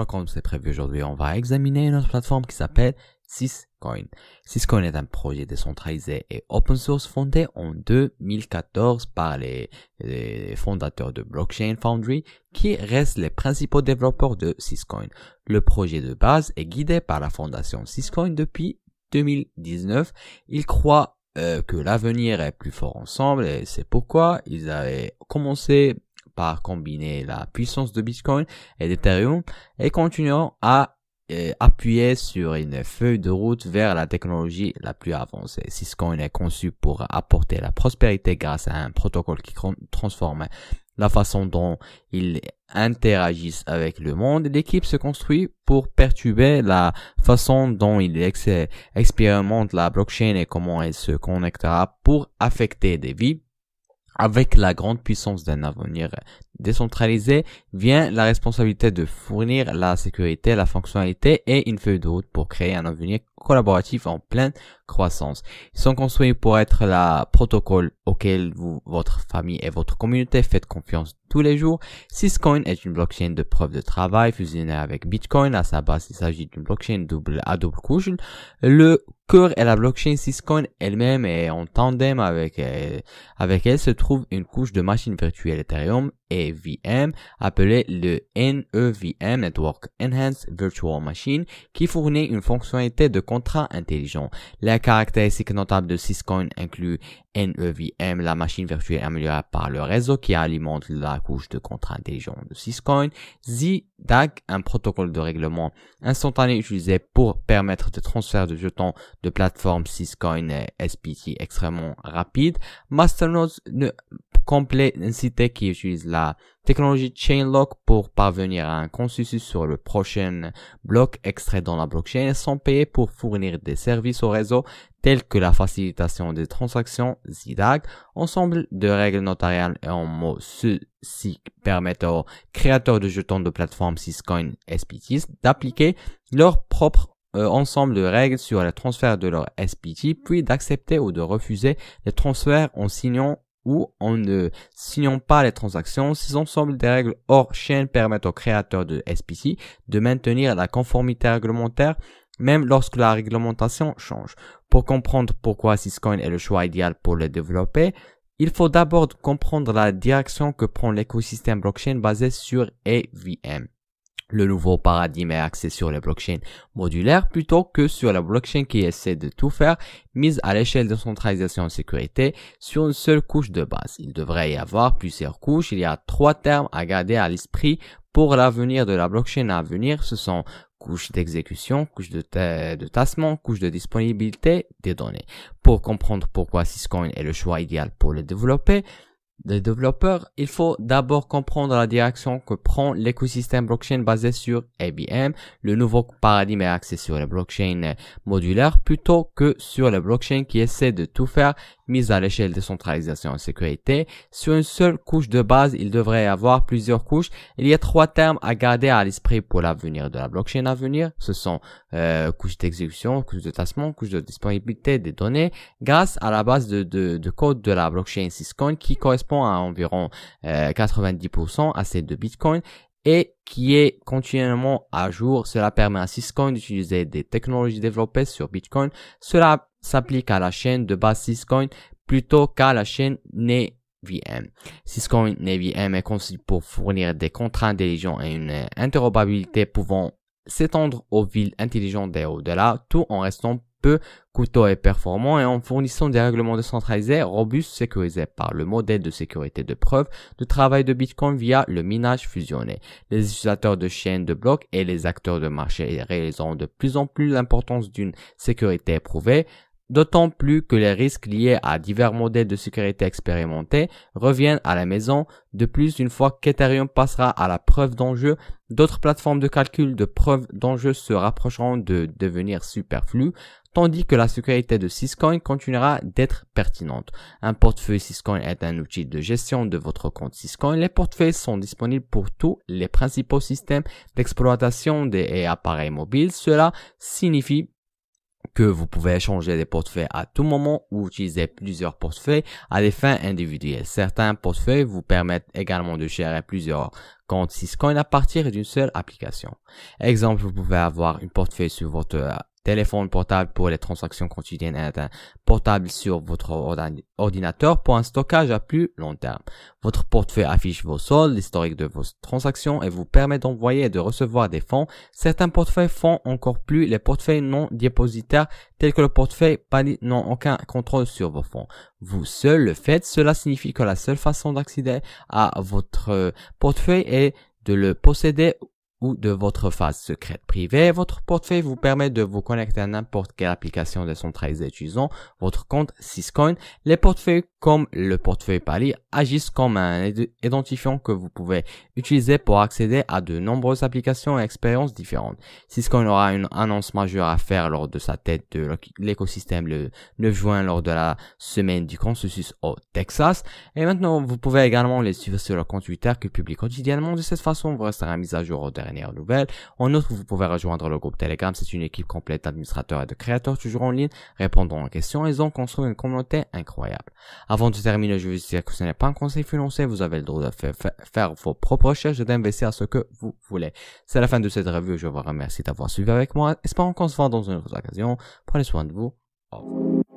comme c'est prévu aujourd'hui, on va examiner une autre plateforme qui s'appelle Syscoin. Syscoin est un projet décentralisé et open source fondé en 2014 par les fondateurs de Blockchain Foundry qui restent les principaux développeurs de Syscoin. Le projet de base est guidé par la fondation Syscoin depuis 2019. Ils croient que l'avenir est plus fort ensemble et c'est pourquoi ils avaient commencé par combiner la puissance de Bitcoin et d'Ethereum et continuant à appuyer sur une feuille de route vers la technologie la plus avancée. Syscoin est conçu pour apporter la prospérité grâce à un protocole qui transforme la façon dont ils interagissent avec le monde. L'équipe se construit pour perturber la façon dont ils expérimentent la blockchain et comment elle se connectera pour affecter des vies. Avec la grande puissance d'un avenir décentralisé vient la responsabilité de fournir la sécurité, la fonctionnalité et une feuille de route pour créer un avenir collaboratif en pleine croissance. Ils sont construits pour être le protocole auquel vous, votre famille et votre communauté faites confiance tous les jours. Syscoin est une blockchain de preuve de travail fusionnée avec Bitcoin. À sa base, il s'agit d'une blockchain à double couche. Le cœur est la blockchain Syscoin elle-même et en tandem avec elle se trouve une couche de machine virtuelle Ethereum et VM appelée le NEVM Network Enhanced Virtual Machine qui fournit une fonctionnalité de contrat intelligent. Les caractéristiques notables de Syscoin incluent NEVM, la machine virtuelle améliorée par le réseau qui alimente la couche de contrat intelligent de Syscoin, ZDAG, un protocole de règlement instantané utilisé pour permettre de transfert de jetons de plateforme Syscoin et SPT extrêmement rapide, Masternode complet incité qui utilise la technologie Chainlock pour parvenir à un consensus sur le prochain bloc extrait dans la blockchain sans payer pour fournir des services au réseau tels que la facilitation des transactions ZDAG, ensemble de règles notariales et en mots ceci permettent aux créateurs de jetons de plateforme Syscoin SPT d'appliquer leur propre ensemble de règles sur le transfert de leur SPT, puis d'accepter ou de refuser les transferts en signant ou en ne signant pas les transactions. Ces ensembles de règles hors chaîne permettent aux créateurs de SPT de maintenir la conformité réglementaire même lorsque la réglementation change. Pour comprendre pourquoi Syscoin est le choix idéal pour le développer, il faut d'abord comprendre la direction que prend l'écosystème blockchain basé sur EVM. Le nouveau paradigme est axé sur les blockchains modulaires plutôt que sur la blockchain qui essaie de tout faire, mise à l'échelle de centralisation et sécurité sur une seule couche de base. Il devrait y avoir plusieurs couches. Il y a 3 termes à garder à l'esprit pour l'avenir de la blockchain à venir. Ce sont couche d'exécution, couche de tassement, couche de disponibilité des données. Pour comprendre pourquoi Syscoin est le choix idéal pour le développer, les développeurs, il faut d'abord comprendre la direction que prend l'écosystème blockchain basé sur EVM. Le nouveau paradigme est axé sur les blockchains modulaires plutôt que sur les blockchains qui essaient de tout faire, mise à l'échelle de centralisation et sécurité. Sur une seule couche de base, il devrait y avoir plusieurs couches. Il y a 3 termes à garder à l'esprit pour l'avenir de la blockchain à venir. Ce sont couche d'exécution, couche de tassement, couche de disponibilité des données grâce à la base de code de la blockchain Syscoin qui correspond à environ 90% à celle de Bitcoin et qui est continuellement à jour. Cela permet à Syscoin d'utiliser des technologies développées sur Bitcoin. Cela s'applique à la chaîne de base Syscoin plutôt qu'à la chaîne NEVM. Syscoin NEVM est conçu pour fournir des contrats intelligents et une interopérabilité pouvant s'étendre aux villes intelligentes et au-delà, tout en restant peu coûteux et performant et en fournissant des règlements décentralisés, robustes, sécurisés par le modèle de sécurité de preuve de travail de Bitcoin via le minage fusionné. Les utilisateurs de chaînes de blocs et les acteurs de marché réalisant de plus en plus l'importance d'une sécurité éprouvée, d'autant plus que les risques liés à divers modèles de sécurité expérimentés reviennent à la maison. De plus, une fois qu'Ethereum passera à la preuve d'enjeu, d'autres plateformes de calcul de preuve d'enjeu se rapprocheront de devenir superflues, tandis que la sécurité de Syscoin continuera d'être pertinente. Un portefeuille Syscoin est un outil de gestion de votre compte Syscoin. Les portefeuilles sont disponibles pour tous les principaux systèmes d'exploitation des appareils mobiles. Cela signifie que vous pouvez changer des portefeuilles à tout moment ou utiliser plusieurs portefeuilles à des fins individuelles. Certains portefeuilles vous permettent également de gérer plusieurs comptes Syscoin à partir d'une seule application. Exemple, vous pouvez avoir une portefeuille sur votre téléphone portable pour les transactions quotidiennes et un portable sur votre ordinateur pour un stockage à plus long terme. Votre portefeuille affiche vos soldes, l'historique de vos transactions et vous permet d'envoyer et de recevoir des fonds. Certains portefeuilles font encore plus. Les portefeuilles non dépositaires tels que le portefeuille PALI n'ont aucun contrôle sur vos fonds. Vous seul le faites. Cela signifie que la seule façon d'accéder à votre portefeuille est de le posséder ou de votre phase secrète privée. Votre portefeuille vous permet de vous connecter à n'importe quelle application décentralisée utilisant votre compte Syscoin. Les portefeuilles comme le portefeuille PALI agissent comme un identifiant que vous pouvez utiliser pour accéder à de nombreuses applications et expériences différentes. Syscoin aura une annonce majeure à faire lors de sa tête de l'écosystème le 9 juin lors de la semaine du consensus au Texas. Et maintenant, vous pouvez également les suivre sur leur compte Twitter qui publie quotidiennement. De cette façon, vous resterez mis à jour aux dernières nouvelles. En outre, vous pouvez rejoindre le groupe Telegram. C'est une équipe complète d'administrateurs et de créateurs toujours en ligne, répondant aux questions. Ils ont construit une communauté incroyable. Avant de terminer, je veux dire que ce n'est pas un conseil financier. Vous avez le droit de faire vos propres recherches et d'investir ce que vous voulez. C'est la fin de cette review. Je vous remercie d'avoir suivi avec moi. Espérons qu'on se voit dans une autre occasion. Prenez soin de vous. Au revoir.